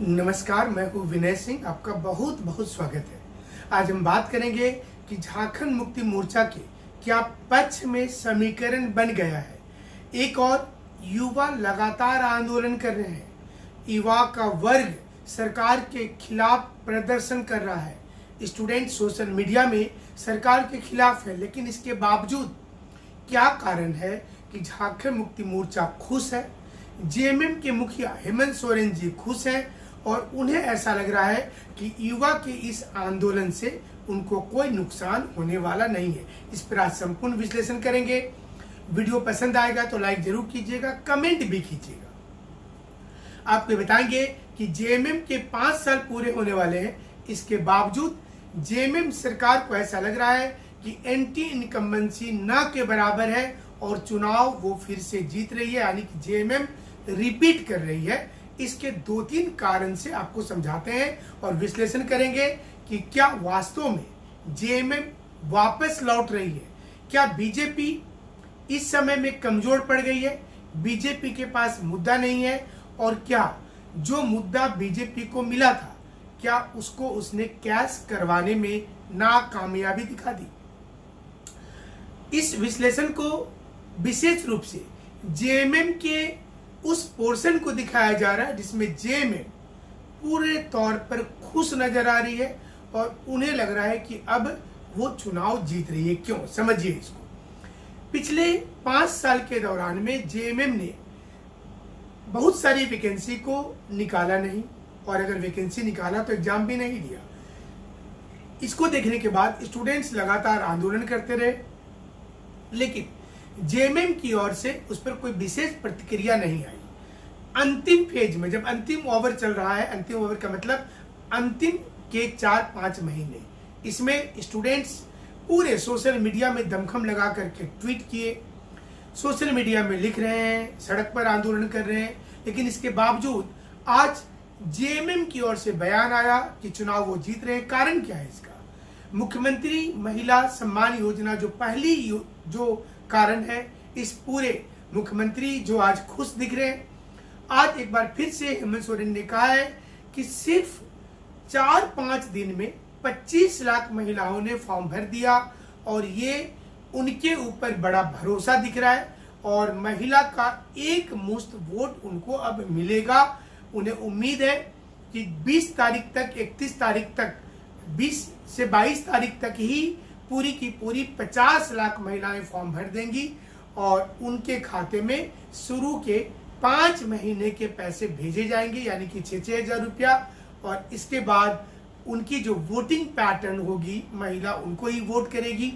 नमस्कार, मैं हूँ विनय सिंह। आपका बहुत बहुत स्वागत है। आज हम बात करेंगे कि झारखंड मुक्ति मोर्चा के क्या पक्ष में समीकरण बन गया है। एक और युवा लगातार आंदोलन कर रहे हैं। युवा का वर्ग सरकार के खिलाफ प्रदर्शन कर रहा है। स्टूडेंट सोशल मीडिया में सरकार के खिलाफ है, लेकिन इसके बावजूद क्या कारण है कि झारखंड मुक्ति मोर्चा खुश है। जेएमएम के मुखिया हेमंत सोरेन जी खुश हैं और उन्हें ऐसा लग रहा है कि युवा के इस आंदोलन से उनको कोई नुकसान होने वाला नहीं है। इस पर आज संपूर्ण विश्लेषण करेंगे। वीडियो पसंद आएगा तो लाइक जरूर कीजिएगा, कमेंट भी कीजिएगा। आपको बताएंगे कि जेएमएम के 5 साल पूरे होने वाले हैं। इसके बावजूद जेएमएम सरकार को ऐसा लग रहा है कि एंटी इनकम्बेंसी न के बराबर है और चुनाव वो फिर से जीत रही है, यानी कि जेएमएम रिपीट कर रही है। इसके 2-3 कारण से आपको समझाते हैं और विश्लेषण करेंगे कि क्या वास्तव में जेएमएम वापस लौट रही है। क्या बीजेपी इस समय में कमजोर पड़ गई है, बीजेपी के पास मुद्दा नहीं है, और क्या जो मुद्दा बीजेपी को मिला था क्या उसको उसने कैश करवाने में नाकामयाबी दिखा दी। इस विश्लेषण को विशेष रूप से जेएमएम के उस पोर्शन को दिखाया जा रहा है जिसमें जेएमएम पूरे तौर पर खुश नजर आ रही है और उन्हें लग रहा है कि अब वो चुनाव जीत रही है। क्यों, समझिए इसको। पिछले 5 साल के दौरान में जेएमएम ने बहुत सारी वैकेंसी को निकाला नहीं, और अगर वैकेंसी निकाला तो एग्जाम भी नहीं दिया। इसको देखने के बाद स्टूडेंट्स लगातार आंदोलन करते रहे, लेकिन जेएमएम की ओर से उस पर कोई विशेष प्रतिक्रिया नहीं आई। अंतिम फेज में, जब अंतिम ओवर चल रहा है, अंतिम ओवर का मतलब अंतिम के 4-5 महीने, इसमें स्टूडेंट्स पूरे सोशल मीडिया में दमखम लगा करके ट्वीट किए, सोशल मीडिया में लिख रहे हैं, सड़क पर आंदोलन कर रहे हैं। लेकिन इसके बावजूद आज जेएमएम की ओर से बयान आया कि चुनाव वो जीत रहे हैं। कारण क्या है इसका? मुख्यमंत्री महिला सम्मान योजना जो पहली जो कारण है, इस पूरे मुख्यमंत्री जो आज खुश दिख रहे हैं। आज एक बार फिर से हेमंत सोरेन ने कहा है कि सिर्फ 4-5 दिन में 25 लाख महिलाओं ने फॉर्म भर दिया और ये उनके ऊपर बड़ा भरोसा दिख रहा है और महिला का एक मुश्त वोट उनको अब मिलेगा। उन्हें उम्मीद है कि 20 तारीख तक, 31 तारीख तक, 20 से 22 तारीख तक ही पूरी की पूरी 50 लाख महिलाएं फॉर्म भर देंगी और उनके खाते में शुरू के 5 महीने के पैसे भेजे जाएंगे, यानी कि 6-6 हजार रुपया। और इसके बाद उनकी जो वोटिंग पैटर्न होगी, महिला उनको ही वोट करेगी,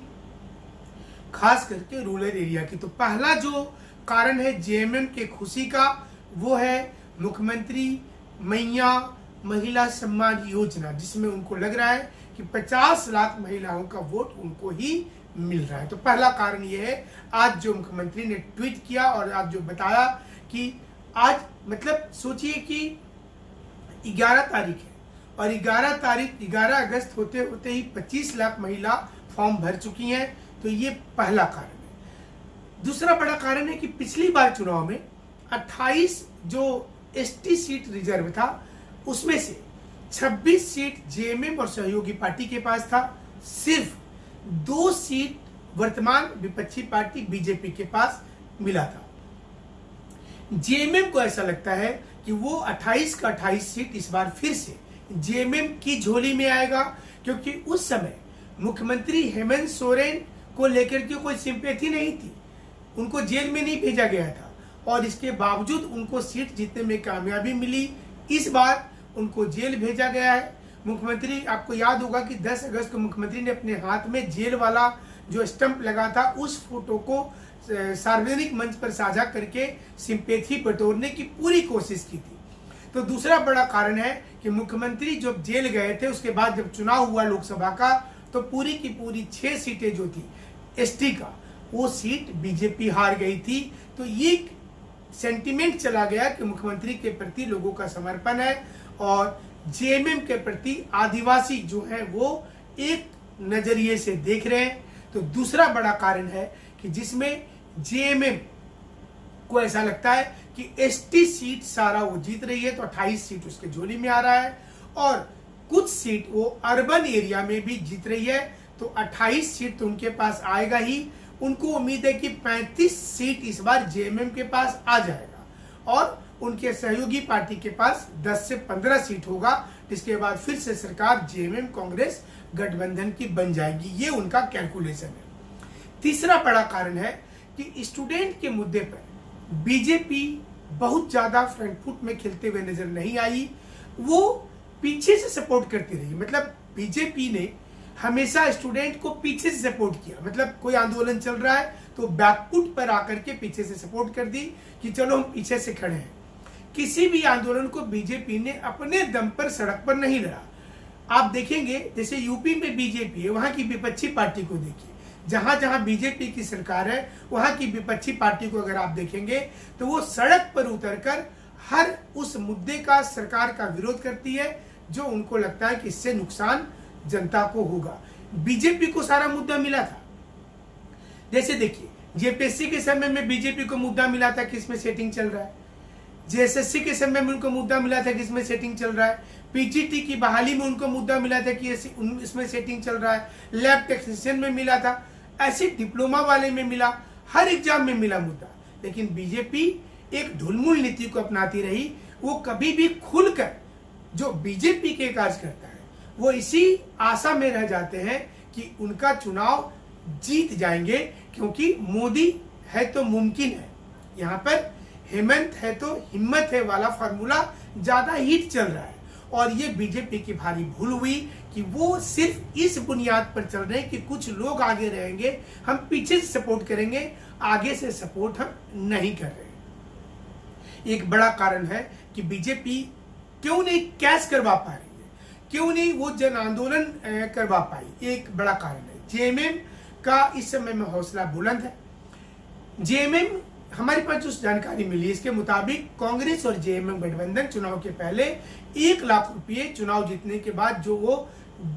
खास करके रूरल एरिया की। तो पहला जो कारण है जेएमएम के खुशी का, वो है मुख्यमंत्री महिला सम्मान योजना, जिसमें उनको लग रहा है कि 50 लाख महिलाओं का वोट उनको ही मिल रहा है। तो पहला कारण ये है। आज जो मुख्यमंत्री ने ट्वीट किया और आज जो बताया कि आज मतलब सोचिए कि 11 तारीख है और 11 अगस्त होते होते ही 25 लाख महिला फॉर्म भर चुकी हैं। तो ये पहला कारण है। दूसरा बड़ा कारण है कि पिछली बार चुनाव में 28 जो एसटी सीट रिजर्व था, उसमें से 26 सीट जेएमएम और सहयोगी पार्टी के पास था। सिर्फ 2 सीट वर्तमान विपक्षी पार्टी बीजेपी के पास मिला था। जेएमएम को ऐसा लगता है कि वो 28 का 28 सीट इस बार फिर से जेएमएम की झोली में आएगा, क्योंकि उस समय मुख्यमंत्री हेमंत सोरेन को लेकर के कोई सिंपैथी नहीं थी, उनको जेल में नहीं भेजा गया था और इसके बावजूद उनको सीट जीतने में कामयाबी मिली। इस बार उनको जेल भेजा गया है। मुख्यमंत्री, आपको याद होगा कि 10 अगस्त को मुख्यमंत्री ने अपने हाथ में जेल वाला जो स्टंप लगा था, उस फोटो को सार्वजनिक मंच पर साझा करके सिंपैथी बटोरने की पूरी कोशिश की थी। तो दूसरा बड़ा कारण है कि मुख्यमंत्री जब जेल गए थे, उसके बाद जब चुनाव हुआ लोकसभा का, तो पूरी की पूरी 6 सीटें जो थी एसटी का, वो सीट बीजेपी हार गई थी। तो ये सेंटिमेंट चला गया कि मुख्यमंत्री के प्रति लोगों का समर्पण है और जेएमएम के प्रति आदिवासी जो है वो एक नजरिए से देख रहे हैं। तो दूसरा बड़ा कारण है कि जिसमें जेएमएम को ऐसा लगता है कि एसटी सीट सारा वो जीत रही है, तो 28 सीट उसके झोली में आ रहा है, और कुछ सीट वो अर्बन एरिया में भी जीत रही है, तो 28 सीट तो उनके पास आएगा ही। उनको उम्मीद है कि 35 सीट इस बार जेएमएम के पास आ जाएगा, और उनके सहयोगी पार्टी के पास 10 से 15 सीट होगा, जिसके बाद फिर से सरकार जेएमएम कांग्रेस गठबंधन की बन जाएगी। ये उनका कैलकुलेशन है। तीसरा बड़ा कारण है कि स्टूडेंट के मुद्दे पर बीजेपी बहुत ज्यादा फ्रंट फुट में खेलते हुए नजर नहीं आई, वो पीछे से सपोर्ट करती रही। मतलब बीजेपी ने हमेशा स्टूडेंट को पीछे से सपोर्ट किया, मतलब कोई आंदोलन चल रहा है तो बैकफुट पर आकर के पीछे से सपोर्ट कर दी कि चलो हम पीछे से खड़े हैं। किसी भी आंदोलन को बीजेपी ने अपने दम पर सड़क पर नहीं लड़ा। आप देखेंगे जैसे यूपी में बीजेपी है, वहां की विपक्षी पार्टी को देखिए, जहां जहां बीजेपी की सरकार है वहां की विपक्षी पार्टी को अगर आप देखेंगे तो वो सड़क पर उतरकर हर उस मुद्दे का, सरकार का विरोध करती है जो उनको लगता है कि इससे नुकसान जनता को होगा। बीजेपी को सारा मुद्दा मिला था, जैसे देखिए जेपीएससी के समय में बीजेपी को मुद्दा मिला था कि इसमें सेटिंग चल रहा है, जेएसएससी के समय में उनको मुद्दा मिला था कि इसमें सेटिंग चल रहा है, पीजीटी की बहाली में उनको मुद्दा मिला था कि इसमें सेटिंग चल रहा है, लैब टेक्नीशियन में मिला था, ऐसे डिप्लोमा वाले में मिला, हर एग्जाम में मिला मुद्दा। लेकिन बीजेपी एक ढुलमुल नीति को अपनाती रही। वो कभी भी खुलकर जो बीजेपी के कार्य करता है वो इसी आशा में रह जाते हैं कि उनका चुनाव जीत जाएंगे, क्योंकि मोदी है तो मुमकिन है, यहाँ पर हेमंत है तो हिम्मत है वाला फार्मूला ज्यादा हिट चल रहा है। और ये बीजेपी की भारी भूल हुई कि वो सिर्फ इस बुनियाद पर चल रहे हैं कि कुछ लोग आगे रहेंगे, हम पीछे से सपोर्ट करेंगे, आगे से सपोर्ट हम नहीं कर रहे। एक बड़ा कारण है कि बीजेपी क्यों नहीं कैश करवा पा रही है, क्यों नहीं वो जन आंदोलन करवा पाई, एक बड़ा कारण है। जेएमएम का इस समय में हौसला बुलंद है। जेएमएम, हमारे पास जो जानकारी मिली इसके मुताबिक कांग्रेस और जेएमएम गठबंधन चुनाव के पहले 1 लाख रुपए चुनाव जीतने के बाद जो वो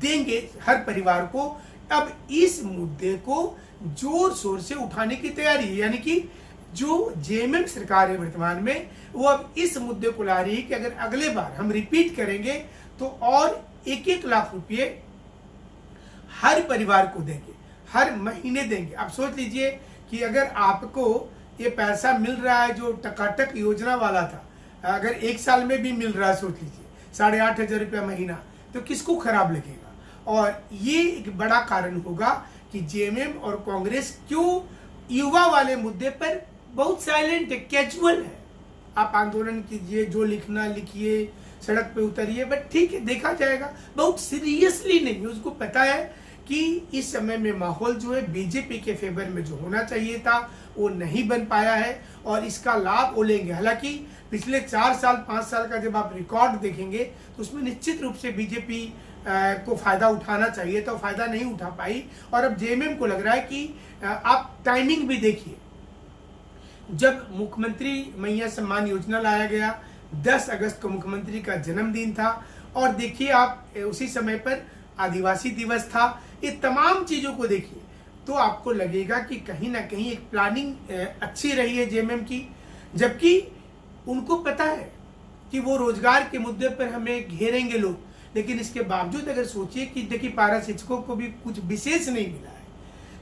देंगे हर परिवार को, अब इस मुद्दे को जोर शोर से उठाने की तैयारी है। यानी कि जो जेएमएम सरकार है वर्तमान में, वो अब इस मुद्दे को ला रही है कि अगर अगले बार हम रिपीट करेंगे तो और 1-1 लाख रुपए हर परिवार को देंगे, हर महीने देंगे। आप सोच लीजिए कि अगर आपको ये पैसा मिल रहा है जो टकाटक योजना वाला था, अगर 1 साल में भी मिल रहा है, सोच लीजिए 8,500 रुपया महीना, तो किसको खराब लगेगा। और ये एक बड़ा कारण होगा कि जेएमएम और कांग्रेस क्यों युवा वाले मुद्दे पर बहुत साइलेंट है, कैजुअल है। आप आंदोलन कीजिए, जो लिखना लिखिए, सड़क पे उतरिए, बट ठीक है देखा जाएगा, बहुत सीरियसली नहीं। उसको पता है कि इस समय में माहौल जो है बीजेपी के फेवर में जो होना चाहिए था वो नहीं बन पाया है, और इसका लाभ वो लेंगे। हालांकि पिछले 4 साल 5 साल का जब आप रिकॉर्ड देखेंगे तो उसमें निश्चित रूप से बीजेपी को फायदा उठाना चाहिए, तो फायदा नहीं उठा पाई। और अब जेएमएम को लग रहा है कि आप टाइमिंग भी देखिए, जब मुख्यमंत्री मैया सम्मान योजना लाया गया 10 अगस्त को मुख्यमंत्री का जन्मदिन था, और देखिए आप उसी समय पर आदिवासी दिवस था। ये तमाम चीजों को देखिए तो आपको लगेगा कि कहीं ना कहीं एक प्लानिंग अच्छी रही है जेएमएम की, जबकि उनको पता है कि वो रोजगार के मुद्दे पर हमें घेरेंगे लोग। लेकिन इसके बावजूद अगर सोचिए कि देखिए पारा शिक्षकों को भी कुछ विशेष नहीं मिला है,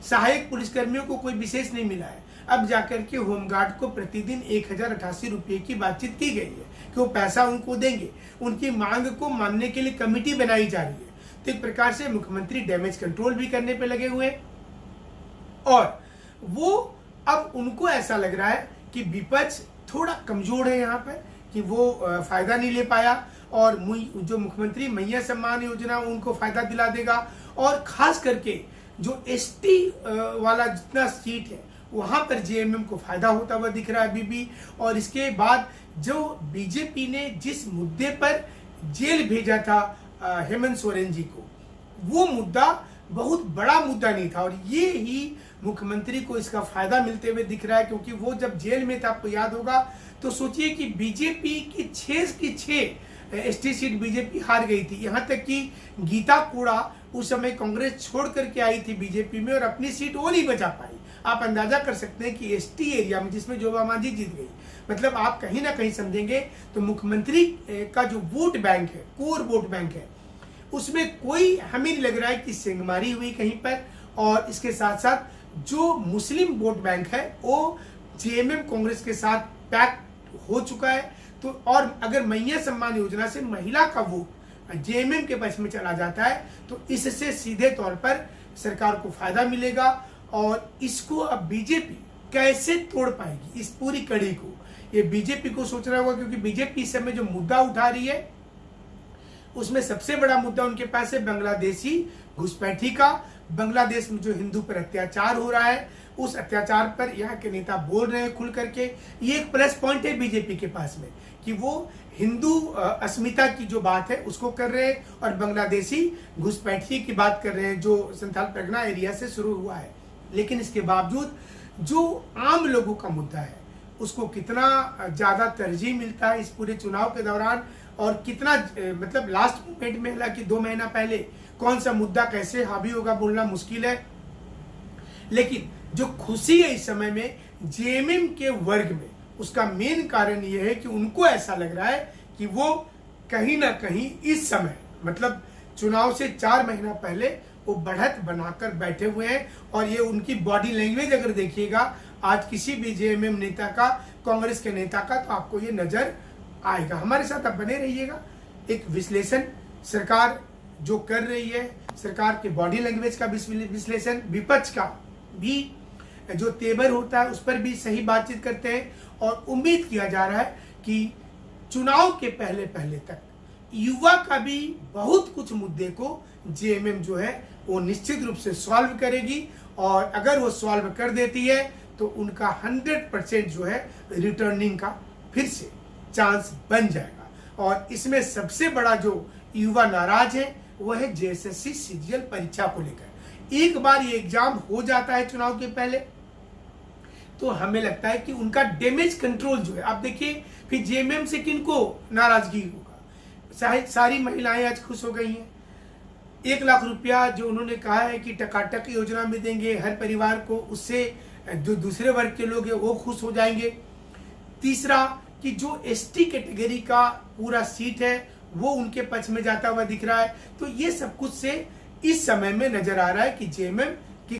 सहायक पुलिसकर्मियों को कोई विशेष नहीं मिला है। अब जाकर के होमगार्ड को प्रतिदिन 1088 रुपये की बातचीत की गई है कि वो पैसा उनको देंगे। उनकी मांग को मानने के लिए कमेटी बनाई जा रही है। तो एक प्रकार से मुख्यमंत्री डैमेज कंट्रोल भी करने पे लगे हुए, और वो अब उनको ऐसा लग रहा है कि विपक्ष थोड़ा कमजोर है यहाँ पर, कि वो फायदा नहीं ले पाया, और जो मुख्यमंत्री मैया सम्मान योजना उनको फायदा दिला देगा। और खास करके जो एसटी वाला जितना सीट है वहां पर जेएमएम को फायदा होता हुआ दिख रहा है अभी भी। और इसके बाद जो बीजेपी ने जिस मुद्दे पर जेल भेजा था हेमंत सोरेन जी को, वो मुद्दा बहुत बड़ा मुद्दा नहीं था, और ये ही मुख्यमंत्री को इसका फायदा मिलते हुए दिख रहा है। क्योंकि वो जब जेल में था, आपको याद होगा, तो सोचिए कि बीजेपी की 6 की 6 एसटी सीट बीजेपी हार गई थी। यहाँ तक कि गीता कोड़ा उस समय कांग्रेस छोड़ करके आई थी बीजेपी में, और अपनी सीट वो नहीं बचा पाई। आप अंदाजा कर सकते हैं कि एसटी एरिया में जिसमें जोबा मांझी जीत गई, मतलब आप कहीं ना कहीं समझेंगे तो मुख्यमंत्री का जो वोट बैंक है, कोर वोट बैंक है, उसमें कोई हमें नहीं लग रहा है कि सिंगमारी हुई कहीं पर। और इसके साथ साथ जो मुस्लिम वोट बैंक है वो जेएमएम कांग्रेस के साथ पैक हो चुका है। तो और अगर मैया सम्मान योजना से महिला का वोट जेएमएम के पक्ष में चला जाता है तो इससे सीधे तौर पर सरकार को फायदा मिलेगा। और इसको अब बीजेपी कैसे तोड़ पाएगी इस पूरी कड़ी को, ये बीजेपी को सोचना होगा, क्योंकि बीजेपी इस समय जो मुद्दा उठा रही है उसमें सबसे बड़ा मुद्दा उनके पास है बांग्लादेशी घुसपैठी का। बांग्लादेश में जो हिंदू पर अत्याचार हो रहा है, उस अत्याचार पर यहाँ के नेता बोल रहे हैं खुल करके। ये एक प्लस पॉइंट है बीजेपी के पास में कि वो हिंदू अस्मिता की जो बात है उसको कर रहे हैं और बांग्लादेशी घुसपैठी की बात कर रहे हैं जो संथाल परगना एरिया से शुरू हुआ है। लेकिन इसके बावजूद जो आम लोगों का मुद्दा है उसको कितना ज्यादा तरजीह मिलता है इस पूरे चुनाव के दौरान, और कितना मतलब लास्ट मोमेंट में, हालांकि 2 महीना पहले कौन सा मुद्दा कैसे हावी होगा बोलना मुश्किल है। लेकिन जो खुशी है इस समय में जेएमएम के वर्ग में, उसका मेन कारण यह है कि उनको ऐसा लग रहा है कि वो कहीं ना कहीं इस समय, मतलब चुनाव से 4 महीना पहले वो बढ़त बनाकर बैठे हुए हैं। और ये उनकी बॉडी लैंग्वेज अगर देखिएगा आज किसी भी जेएमएम नेता का, कांग्रेस के नेता का, तो आपको ये नजर आएगा। हमारे साथ आप बने रहिएगा। एक विश्लेषण सरकार जो कर रही है, सरकार के बॉडी लैंग्वेज का विश्लेषण, विपक्ष का भी जो तेवर होता है उस पर भी सही बातचीत करते हैं। और उम्मीद किया जा रहा है कि चुनाव के पहले पहले तक युवा का भी बहुत कुछ मुद्दे को जेएमएम जो है वो निश्चित रूप से सॉल्व करेगी। और अगर वो सॉल्व कर देती है तो उनका 100% जो है रिटर्निंग का फिर से चांस बन जाएगा। और इसमें सबसे बड़ा जो युवा नाराज है वो है जेएसएससी सीजीएल परीक्षा को लेकर। एक बार ये एग्जाम हो जाता है चुनाव के पहले तो हमें लगता है कि उनका डैमेज कंट्रोल जो है, आप देखिए फिर जेएमएम से किनको नाराजगी होगा। सारी महिलाएं आज खुश हो गई हैं। 1 लाख रुपया जो उन्होंने कहा है कि टकाटक योजना में देंगे हर परिवार को, उससे जो दूसरे वर्ग के लोग हैं वो खुश हो जाएंगे। तीसरा कि जो एसटी कैटेगरी का पूरा सीट है वो उनके पक्ष में जाता हुआ दिख रहा है। तो ये सब कुछ से इस समय में नजर आ रहा है कि जेएमएम